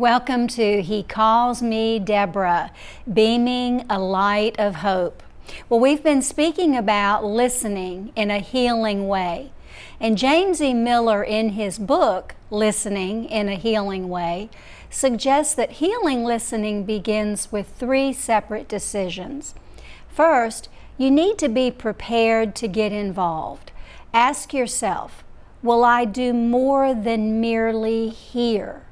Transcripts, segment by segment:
Welcome to He Calls Me Deborah, beaming a light of hope. Well, we've been speaking about listening in a healing way. And James E. Miller, in his book, Listening in a Healing Way, suggests that healing listening begins with three separate decisions. First, you need to be prepared to get involved. Ask yourself, will I do more than merely hear?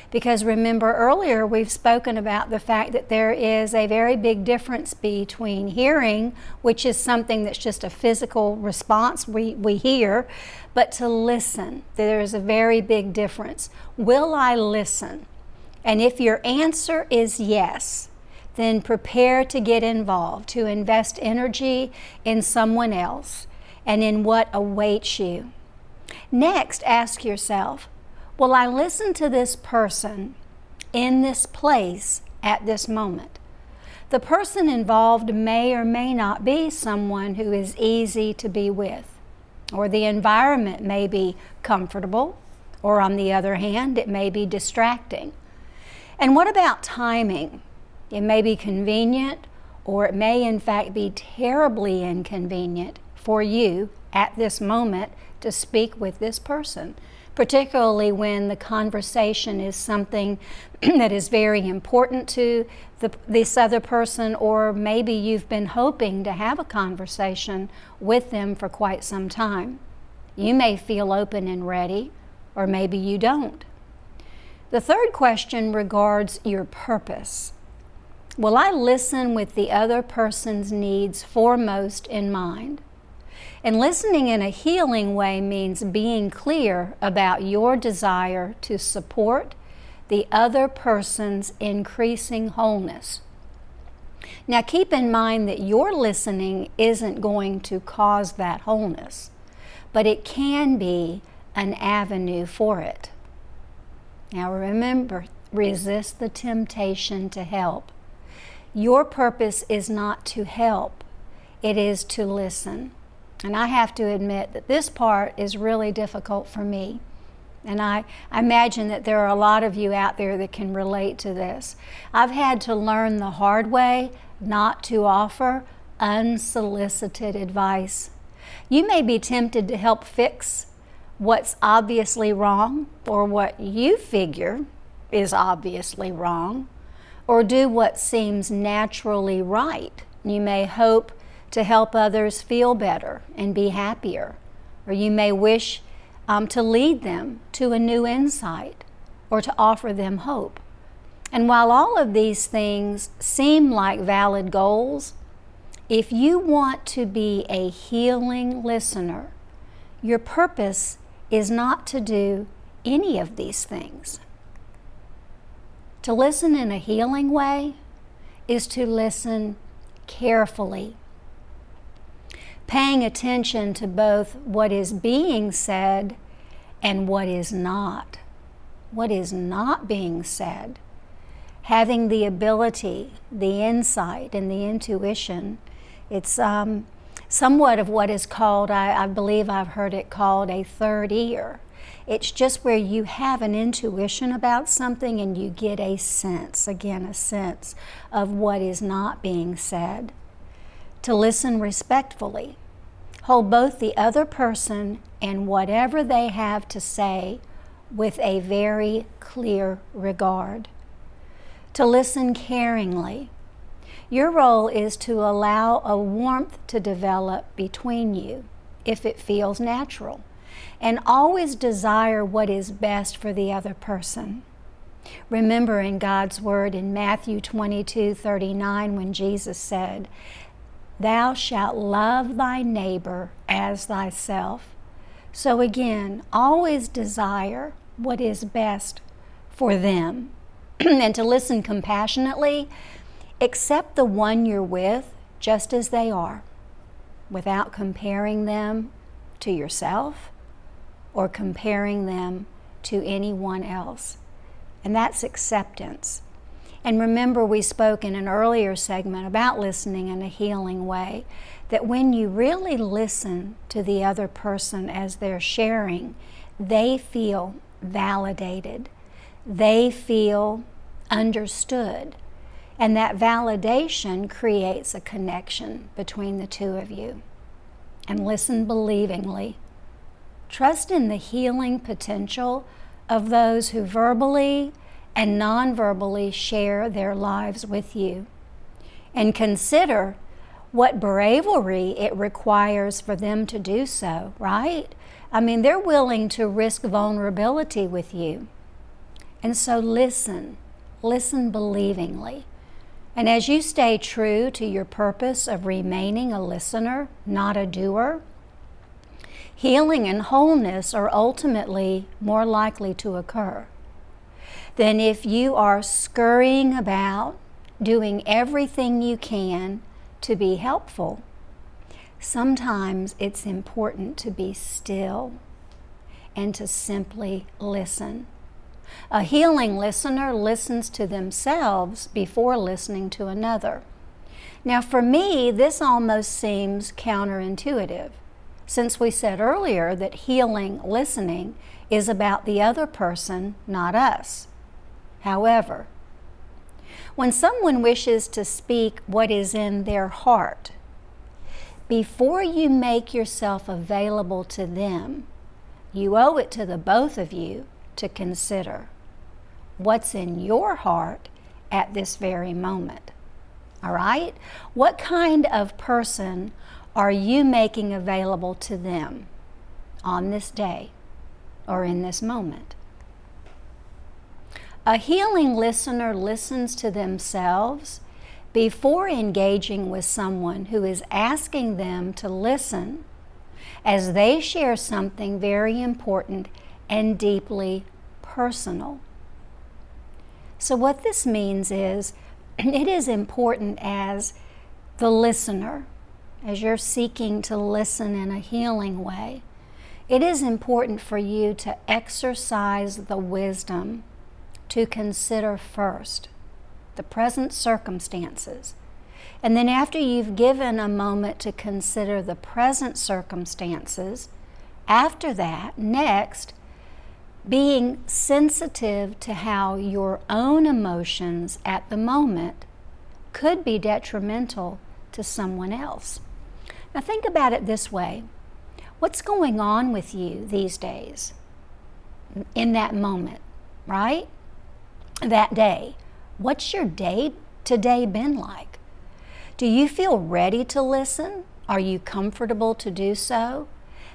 Because remember earlier we've spoken about the fact that there is a very big difference between hearing, which is something that's just a physical response we hear, but to listen. There is a very big difference. Will I listen? And if your answer is yes, then prepare to get involved, to invest energy in someone else and in what awaits you. Next, ask yourself, will I listen to this person in this place at this moment? The person involved may or may not be someone who is easy to be with, or the environment may be comfortable, or on the other hand, it may be distracting. And what about timing? It may be convenient, or it may in fact be terribly inconvenient for you at this moment to speak with this person, particularly when the conversation is something that is very important to this other person, or maybe you've been hoping to have a conversation with them for quite some time. You may feel open and ready, or maybe you don't. The third question regards your purpose. Will I listen with the other person's needs foremost in mind? And listening in a healing way means being clear about your desire to support the other person's increasing wholeness. Now keep in mind that your listening isn't going to cause that wholeness, but it can be an avenue for it. Now remember, resist the temptation to help. Your purpose is not to help, it is to listen. And I have to admit that this part is really difficult for me. And I imagine that there are a lot of you out there that can relate to this. I've had to learn the hard way not to offer unsolicited advice. You may be tempted to help fix what's obviously wrong, or what you figure is obviously wrong, or do what seems naturally right. You may hope to help others feel better and be happier, or you may wish to lead them to a new insight, or to offer them hope. And while all of these things seem like valid goals, if you want to be a healing listener, your purpose is not to do any of these things. To listen in a healing way is to listen carefully, paying attention to both what is being said and what is not being said. Having the ability, the insight, and the intuition, it's somewhat of what is called, I believe I've heard it called, a third ear. It's just where you have an intuition about something and you get a sense, again, a sense of what is not being said. To listen respectfully. Hold both the other person and whatever they have to say with a very clear regard. To listen caringly. Your role is to allow a warmth to develop between you, if it feels natural, and always desire what is best for the other person. Remember in God's word in Matthew 22:39 when Jesus said, "Thou shalt love thy neighbor as thyself." So again, always desire what is best for them. And to listen compassionately, accept the one you're with just as they are, without comparing them to yourself or comparing them to anyone else. And that's acceptance. And remember, we spoke in an earlier segment about listening in a healing way, that when you really listen to the other person as they're sharing, they feel validated. they feel understood. And that validation creates a connection between the two of you. And listen believingly. Trust in the healing potential of those who verbally and non-verbally share their lives with you. And consider what bravery it requires for them to do so, right? I mean, they're willing to risk vulnerability with you. And so listen believingly. And as you stay true to your purpose of remaining a listener, not a doer, healing and wholeness are ultimately more likely to occur than if you are scurrying about, doing everything you can to be helpful. Sometimes it's important to be still and to simply listen. A healing listener listens to themselves before listening to another. Now, for me, this almost seems counterintuitive, since we said earlier that healing listening is about the other person, not us. However, when someone wishes to speak what is in their heart, before you make yourself available to them, you owe it to the both of you to consider what's in your heart at this very moment. All right? What kind of person are you making available to them on this day or in this moment? A healing listener listens to themselves before engaging with someone who is asking them to listen as they share something very important and deeply personal. So what this means is, it is important as the listener, as you're seeking to listen in a healing way, it is important for you to exercise the wisdom to consider first the present circumstances. And then after you've given a moment to consider the present circumstances, after that, next, being sensitive to how your own emotions at the moment could be detrimental to someone else. Now think about it this way. What's going on with you these days in that moment, right? That day. What's your day today been like? Do you feel ready to listen? Are you comfortable to do so?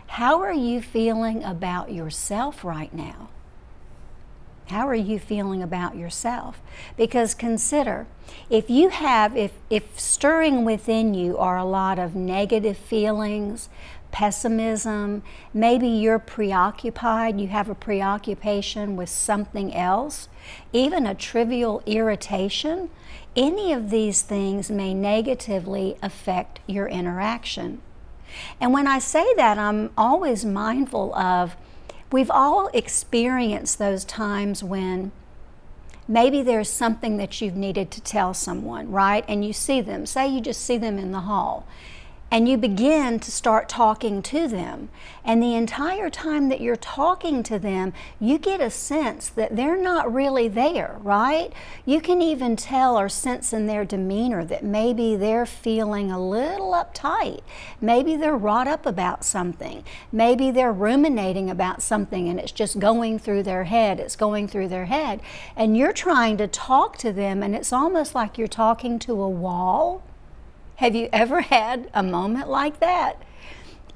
How are you feeling about yourself right now? How are you feeling about yourself? Because consider, if stirring within you are a lot of negative feelings, pessimism, maybe you're preoccupied, you have a preoccupation with something else, even a trivial irritation, any of these things may negatively affect your interaction. And when I say that, I'm always mindful of, we've all experienced those times when maybe there's something that you've needed to tell someone, right? And you see them, say you just see them in the hall, and you begin to start talking to them. And the entire time that you're talking to them, you get a sense that they're not really there, right? You can even tell or sense in their demeanor that maybe they're feeling a little uptight. Maybe they're wrought up about something. Maybe they're ruminating about something and it's just going through their head. It's going through their head. And you're trying to talk to them and it's almost like you're talking to a wall. Have you ever had a moment like that?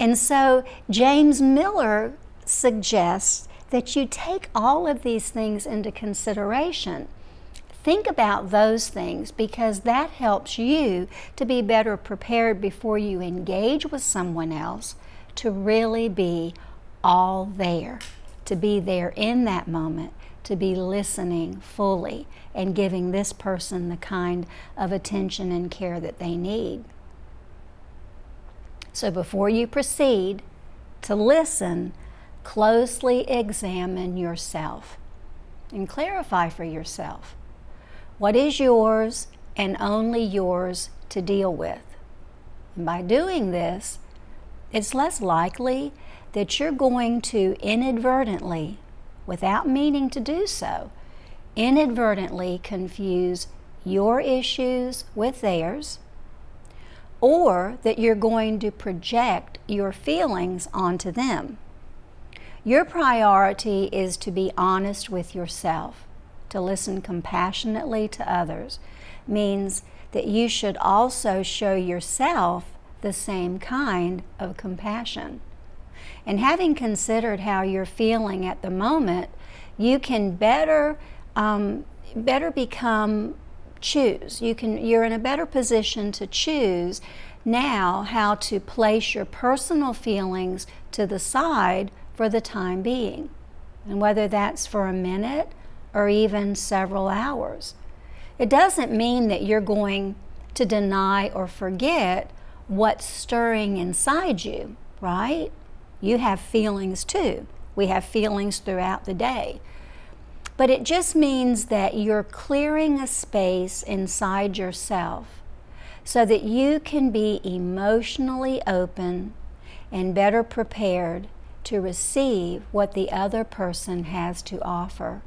And so James Miller suggests that you take all of these things into consideration. Think about those things because that helps you to be better prepared before you engage with someone else to really be all there, to be there in that moment, to be listening fully and giving this person the kind of attention and care that they need. So before you proceed to listen, closely examine yourself and clarify for yourself what is yours and only yours to deal with. And by doing this, it's less likely that you're going to inadvertently, without meaning to do so, inadvertently confuse your issues with theirs, or that you're going to project your feelings onto them. Your priority is to be honest with yourself. To listen compassionately to others means that you should also show yourself the same kind of compassion. And having considered how you're feeling at the moment, you can better choose. You're in a better position to choose now how to place your personal feelings to the side for the time being, and whether that's for a minute or even several hours. It doesn't mean that you're going to deny or forget what's stirring inside you, right? You have feelings too. We have feelings throughout the day. But it just means that you're clearing a space inside yourself so that you can be emotionally open and better prepared to receive what the other person has to offer.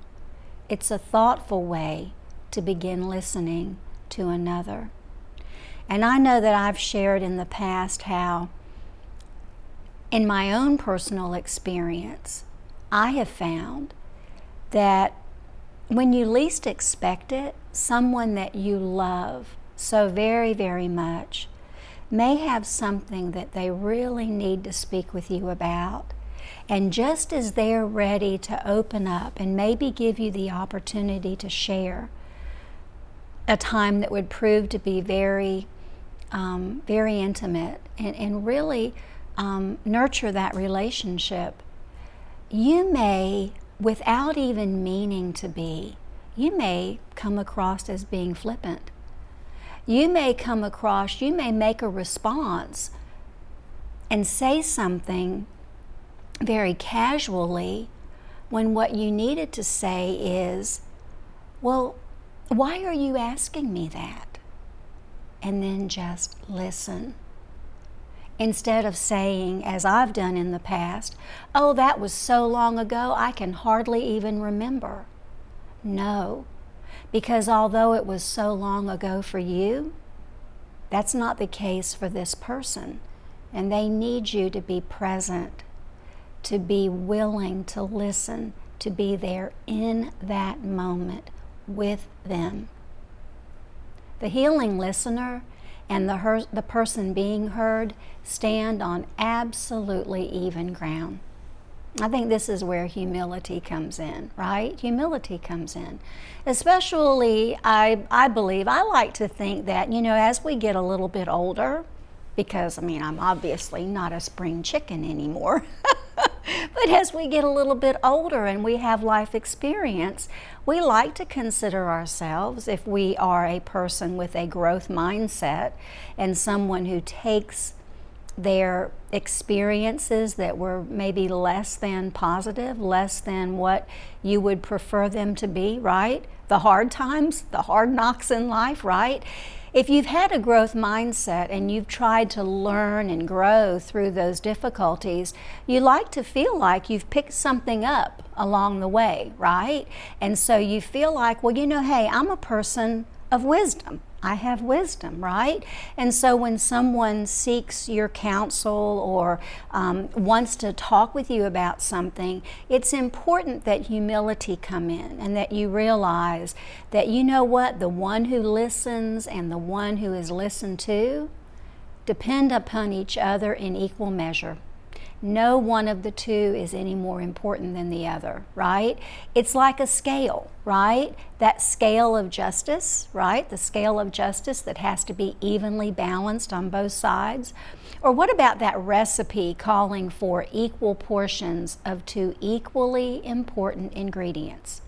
It's a thoughtful way to begin listening to another. And I know that I've shared in the past how, in my own personal experience, I have found that when you least expect it, someone that you love so very, very much may have something that they really need to speak with you about. And just as they're ready to open up and maybe give you the opportunity to share a time that would prove to be very, very intimate and really nurture that relationship, you may, without even meaning to be, you may come across as being flippant. You may make a response and say something very casually when what you needed to say is, well, why are you asking me that? And then just listen. Instead of saying, as I've done in the past, oh, that was so long ago, I can hardly even remember. No, because although it was so long ago for you, that's not the case for this person. And they need you to be present, to be willing to listen, to be there in that moment with them. The healing listener and the person being heard stand on absolutely even ground. I think this is where humility comes in, right? Humility comes in. Especially, I believe, I like to think that, as we get a little bit older, because, I'm obviously not a spring chicken anymore, but as we get a little bit older and we have life experience, we like to consider ourselves, if we are a person with a growth mindset and someone who takes their experiences that were maybe less than positive, less than what you would prefer them to be, right? The hard times, the hard knocks in life, right? If you've had a growth mindset and you've tried to learn and grow through those difficulties, you like to feel like you've picked something up along the way, right? And so you feel like, well, hey, I'm a person of wisdom. I have wisdom, right? And so when someone seeks your counsel or wants to talk with you about something, it's important that humility come in and that you realize that, the one who listens and the one who is listened to depend upon each other in equal measure. No one of the two is any more important than the other, right? It's like a scale, right? That scale of justice, right? The scale of justice that has to be evenly balanced on both sides. Or what about that recipe calling for equal portions of two equally important ingredients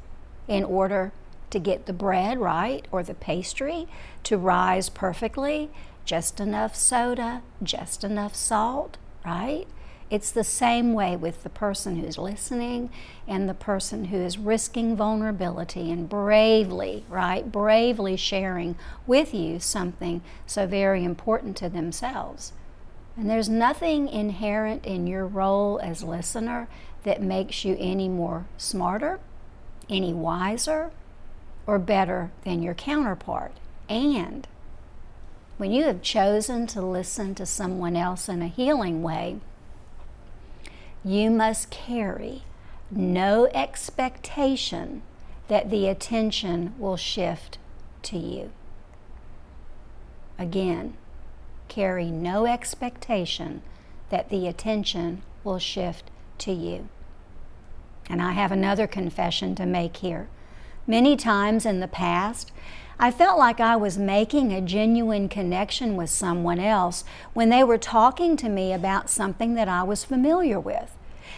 in order to get the bread, right, or the pastry to rise perfectly? Just enough soda, just enough salt, right? It's the same way with the person who's listening and the person who is risking vulnerability and bravely, right, bravely sharing with you something so very important to themselves. And there's nothing inherent in your role as listener that makes you any more smarter, any wiser, or better than your counterpart. And when you have chosen to listen to someone else in a healing way, you must carry no expectation that the attention will shift to you. Again, carry no expectation that the attention will shift to you. And I have another confession to make here. Many times in the past, I felt like I was making a genuine connection with someone else when they were talking to me about something that I was familiar with.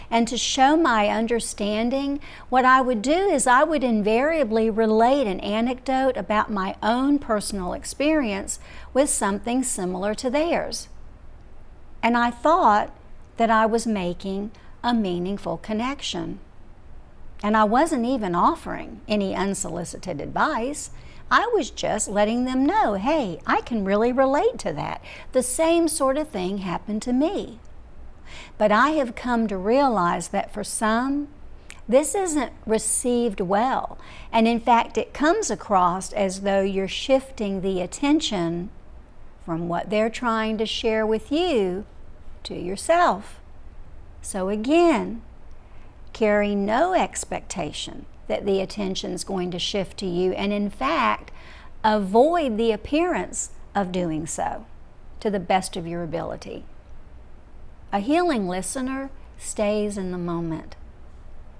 And to show my understanding, what I would do is I would invariably relate an anecdote about my own personal experience with something similar to theirs. And I thought that I was making a meaningful connection. And I wasn't even offering any unsolicited advice. I was just letting them know, hey, I can really relate to that. The same sort of thing happened to me. But I have come to realize that for some, this isn't received well. And in fact, it comes across as though you're shifting the attention from what they're trying to share with you to yourself. So again, carry no expectation that the attention's going to shift to you, and in fact, avoid the appearance of doing so to the best of your ability. A healing listener stays in the moment,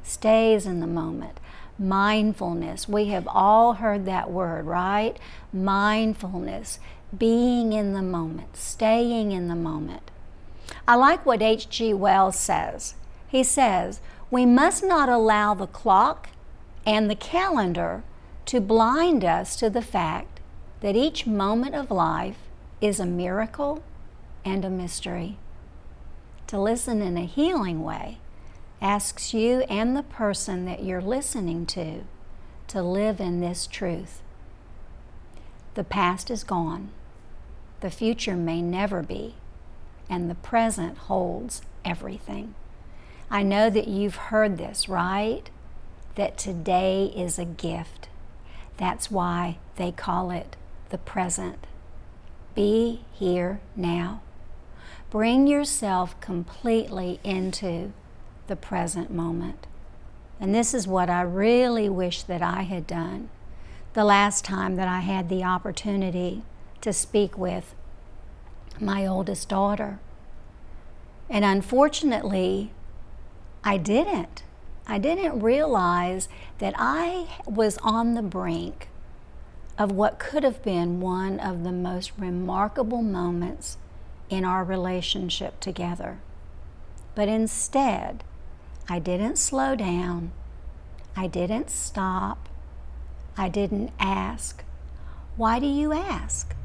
stays in the moment. Mindfulness, we have all heard that word, right? Mindfulness, being in the moment, staying in the moment. I like what H.G. Wells says. He says, we must not allow the clock and the calendar to blind us to the fact that each moment of life is a miracle and a mystery. To listen in a healing way asks you and the person that you're listening to live in this truth. The past is gone. The future may never be. And the present holds everything. I know that you've heard this, right? That today is a gift. That's why they call it the present. Be here now. Bring yourself completely into the present moment. And this is what I really wish that I had done the last time that I had the opportunity to speak with my oldest daughter. And unfortunately, I didn't realize that I was on the brink of what could have been one of the most remarkable moments in our relationship together. But instead, I didn't slow down. I didn't stop. I didn't ask, why do you ask?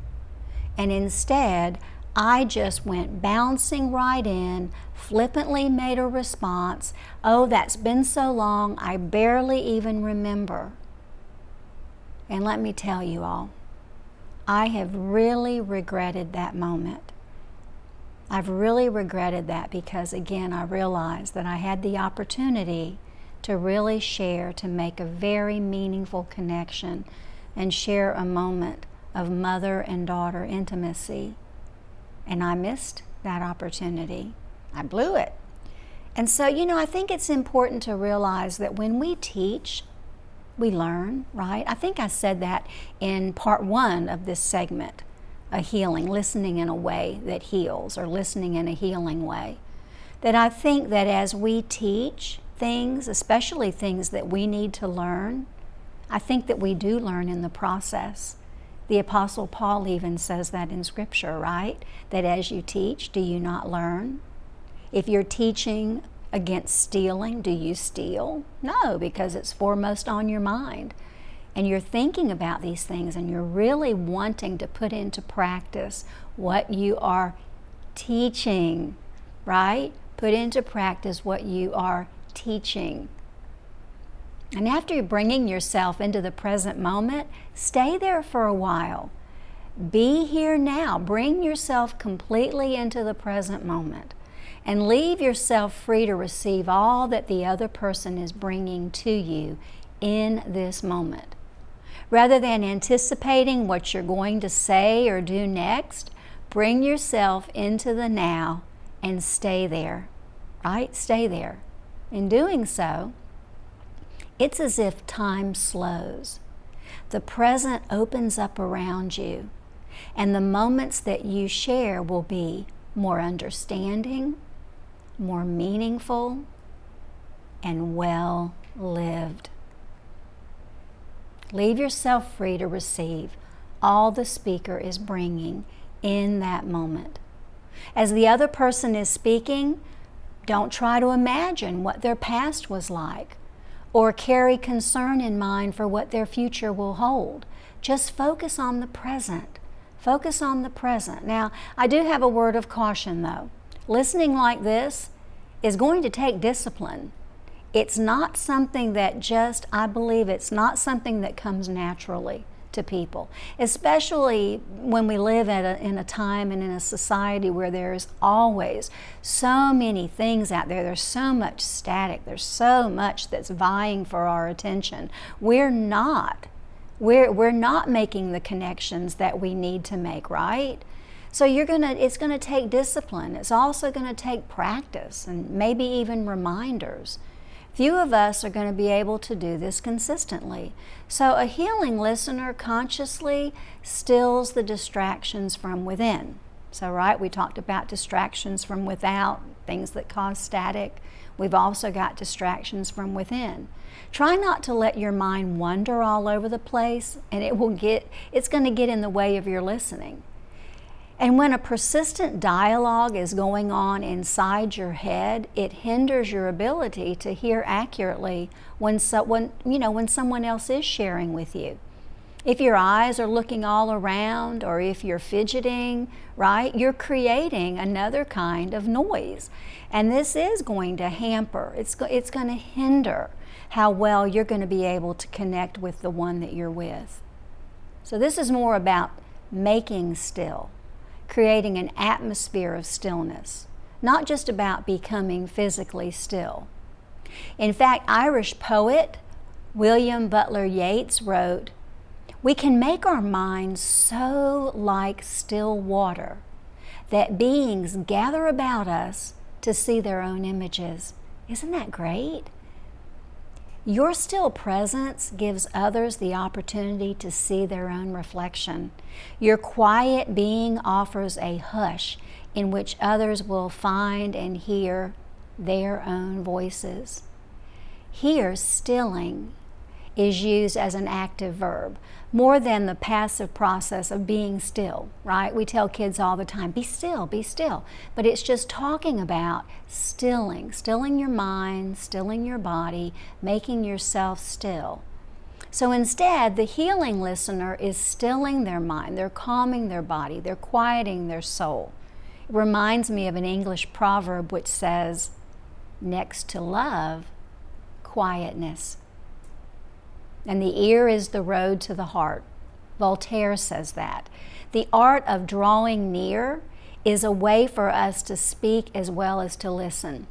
And instead, I just went bouncing right in, flippantly made a response. Oh, that's been so long, I barely even remember. And let me tell you all, I have really regretted that moment. I've really regretted that because, again, I realized that I had the opportunity to really share, to make a very meaningful connection and share a moment of mother and daughter intimacy. And I missed that opportunity. I blew it. And so, I think it's important to realize that when we teach, we learn, right? I think I said that in part 1 of this segment, a healing, listening in a way that heals, or listening in a healing way. That I think that as we teach things, especially things that we need to learn, I think that we do learn in the process. The Apostle Paul even says that in Scripture, right? That as you teach, do you not learn? If you're teaching against stealing, do you steal? No, because it's foremost on your mind. And you're thinking about these things, and you're really wanting to put into practice what you are teaching, right? Put into practice what you are teaching. And after you're bringing yourself into the present moment, stay there for a while. Be here now. Bring yourself completely into the present moment and leave yourself free to receive all that the other person is bringing to you in this moment. Rather than anticipating what you're going to say or do next, bring yourself into the now and stay there, right? Stay there. In doing so, it's as if time slows. The present opens up around you, and the moments that you share will be more understanding, more meaningful, and well lived. Leave yourself free to receive all the speaker is bringing in that moment. As the other person is speaking, don't try to imagine what their past was like or carry concern in mind for what their future will hold. Just focus on the present. Focus on the present. Now, I do have a word of caution though. Listening like this is going to take discipline. It's not something that I believe it's not something that comes naturally to people, especially when we live in a time and in a society where there's always so many things out there. There's so much static. There's so much that's vying for our attention. We're not making the connections that we need to make, right? So it's gonna take discipline. It's also gonna take practice and maybe even reminders. Few of us are going to be able to do this consistently. So a healing listener consciously stills the distractions from within. So, right, we talked about distractions from without, things that cause static. We've also got distractions from within. Try not to let your mind wander all over the place, and it's going to get in the way of your listening. And when a persistent dialogue is going on inside your head, it hinders your ability to hear accurately when someone else is sharing with you. If your eyes are looking all around, or if you're fidgeting, right, you're creating another kind of noise. And this is going to hamper, it's going to hinder how well you're going to be able to connect with the one that you're with. So this is more about making still, creating an atmosphere of stillness, not just about becoming physically still. In fact, Irish poet William Butler Yeats wrote, "We can make our minds so like still water that beings gather about us to see their own images." Isn't that great? Your still presence gives others the opportunity to see their own reflection. Your quiet being offers a hush in which others will find and hear their own voices. Here, stilling is used as an active verb, more than the passive process of being still, right? We tell kids all the time, be still, be still. But it's just talking about stilling your mind, stilling your body, making yourself still. So instead, the healing listener is stilling their mind, they're calming their body, they're quieting their soul. It reminds me of an English proverb which says, next to love, quietness. And the ear is the road to the heart. Voltaire says that. The art of drawing near is a way for us to speak as well as to listen.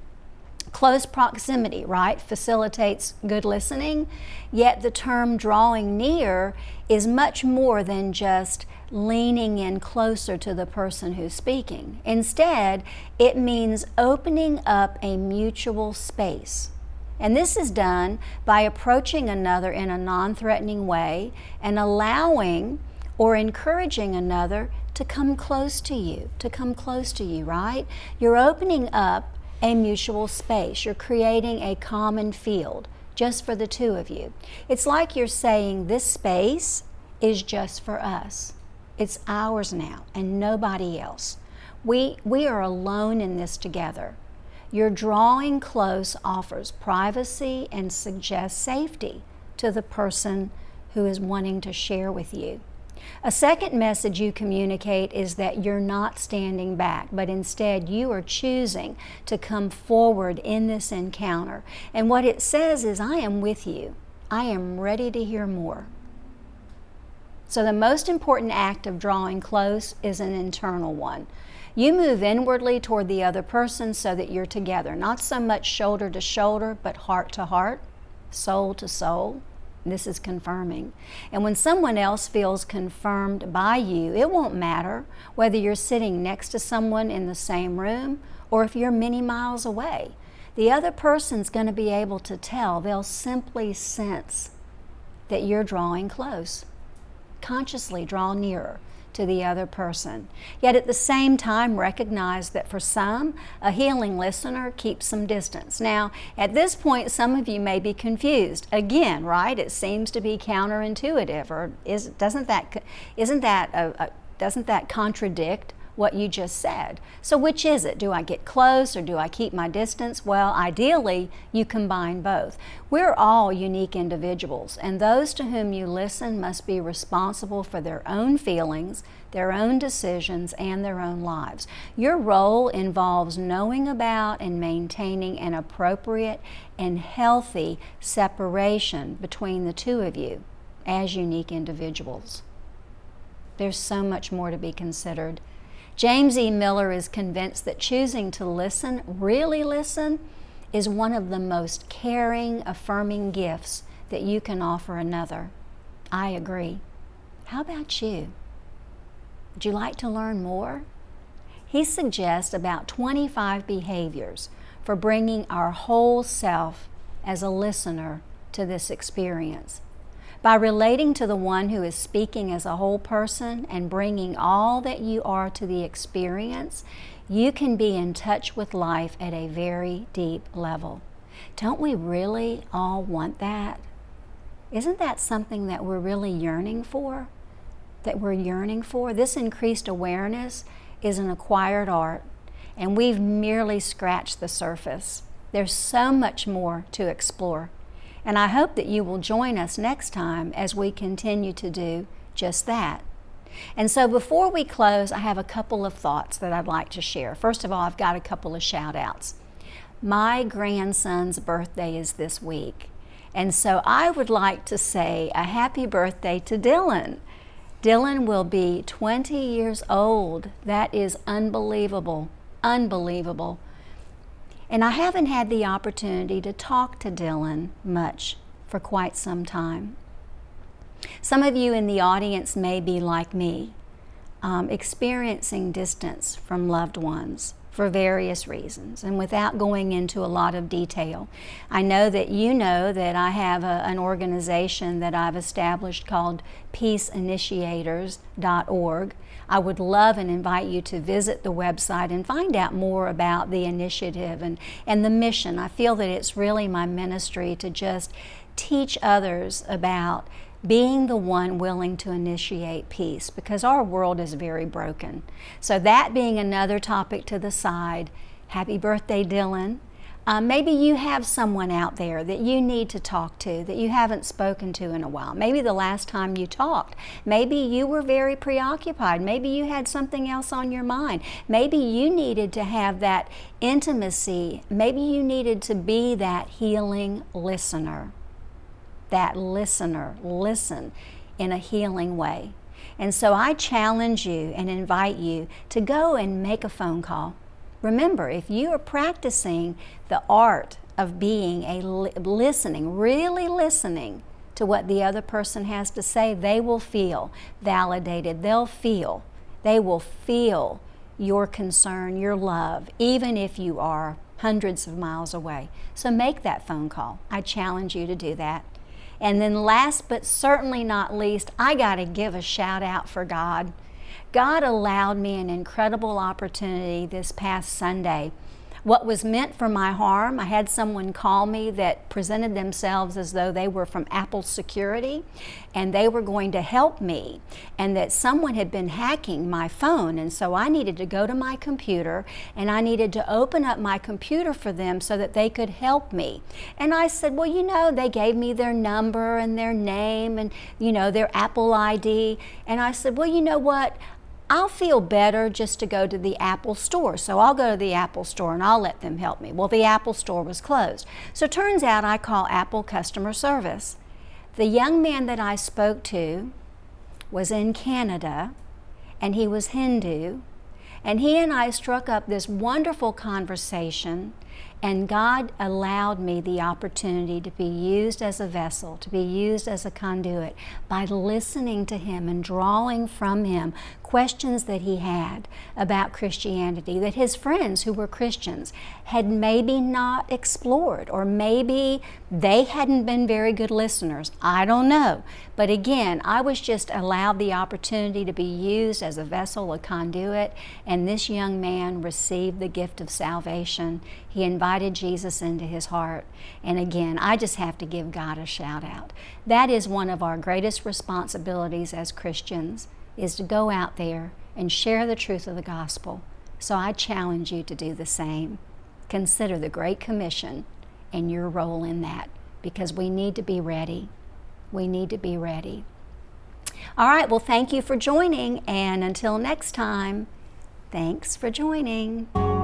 Close proximity, right, facilitates good listening, yet the term drawing near is much more than just leaning in closer to the person who's speaking. Instead, it means opening up a mutual space. And this is done by approaching another in a non-threatening way and allowing or encouraging another to come close to you, right? You're opening up a mutual space. You're creating a common field just for the two of you. It's like you're saying this space is just for us. It's ours now and nobody else. We are alone in this together. Your drawing close offers privacy and suggests safety to the person who is wanting to share with you. A second message you communicate is that you're not standing back, but instead you are choosing to come forward in this encounter. And what it says is, I am with you. I am ready to hear more. So the most important act of drawing close is an internal one. You move inwardly toward the other person so that you're together, not so much shoulder to shoulder, but heart to heart, soul to soul. This is confirming. And when someone else feels confirmed by you, it won't matter whether you're sitting next to someone in the same room or if you're many miles away. The other person's going to be able to tell. They'll simply sense that you're drawing close. Consciously draw nearer to the other person. Yet at the same time, recognize that for some, a healing listener keeps some distance. Now, at this point, some of you may be confused. Again, right? It seems to be counterintuitive, or doesn't that contradict what you just said? So which is it? Do I get close or do I keep my distance? Well, ideally, you combine both. We're all unique individuals, and those to whom you listen must be responsible for their own feelings, their own decisions, and their own lives. Your role involves knowing about and maintaining an appropriate and healthy separation between the two of you as unique individuals. There's so much more to be considered. James E. Miller is convinced that choosing to listen, really listen, is one of the most caring, affirming gifts that you can offer another. I agree. How about you? Would you like to learn more? He suggests about 25 behaviors for bringing our whole self as a listener to this experience. By relating to the one who is speaking as a whole person and bringing all that you are to the experience, you can be in touch with life at a very deep level. Don't we really all want that? Isn't that something that we're really yearning for? This increased awareness is an acquired art, and we've merely scratched the surface. There's so much more to explore. And I hope that you will join us next time as we continue to do just that. And so before we close, I have a couple of thoughts that I'd like to share. First of all, I've got a couple of shout outs. My grandson's birthday is this week. And so I would like to say a happy birthday to Dylan. Dylan will be 20 years old. That is unbelievable, unbelievable. And I haven't had the opportunity to talk to Dylan much for quite some time. Some of you in the audience may be like me, experiencing distance from loved ones for various reasons. And without going into a lot of detail, I know that you know that I have an organization that I've established called peaceinitiators.org. I would love and invite you to visit the website and find out more about the initiative and the mission. I feel that it's really my ministry to just teach others about being the one willing to initiate peace, because our world is very broken. So that being another topic to the side, happy birthday, Dylan. Maybe you have someone out there that you need to talk to that you haven't spoken to in a while. Maybe the last time you talked, maybe you were very preoccupied. Maybe you had something else on your mind. Maybe you needed to have that intimacy. Maybe you needed to be that healing listener. That listener, listen in a healing way. And so I challenge you and invite you to go and make a phone call. Remember, if you are practicing the art of being listening, really listening to what the other person has to say, they will feel validated. They will feel your concern, your love, even if you are hundreds of miles away. So make that phone call. I challenge you to do that. And then last but certainly not least, I got to give a shout out for God. God allowed me an incredible opportunity this past Sunday. What was meant for my harm, I had someone call me that presented themselves as though they were from Apple Security and they were going to help me, and that someone had been hacking my phone, and so I needed to go to my computer and I needed to open up my computer for them so that they could help me. And I said, well, you know, they gave me their number and their name and, you know, their Apple ID, and I said, well, you know what? I'll feel better just to go to the Apple store. So I'll go to the Apple store and I'll let them help me. Well, the Apple store was closed. So it turns out I call Apple customer service. The young man that I spoke to was in Canada, and he was Hindu, and he and I struck up this wonderful conversation And God allowed me the opportunity to be used as a vessel, to be used as a conduit by listening to him and drawing from him questions that he had about Christianity that his friends who were Christians had maybe not explored, or maybe they hadn't been very good listeners. I don't know. But again, I was just allowed the opportunity to be used as a vessel, a conduit, and this young man received the gift of salvation. He invited Jesus into his heart. And again, I just have to give God a shout out. That is one of our greatest responsibilities as Christians, is to go out there and share the truth of the gospel. So I challenge you to do the same. Consider the Great Commission and your role in that, because we need to be ready. We need to be ready. All right, well, thank you for joining, and until next time, thanks for joining.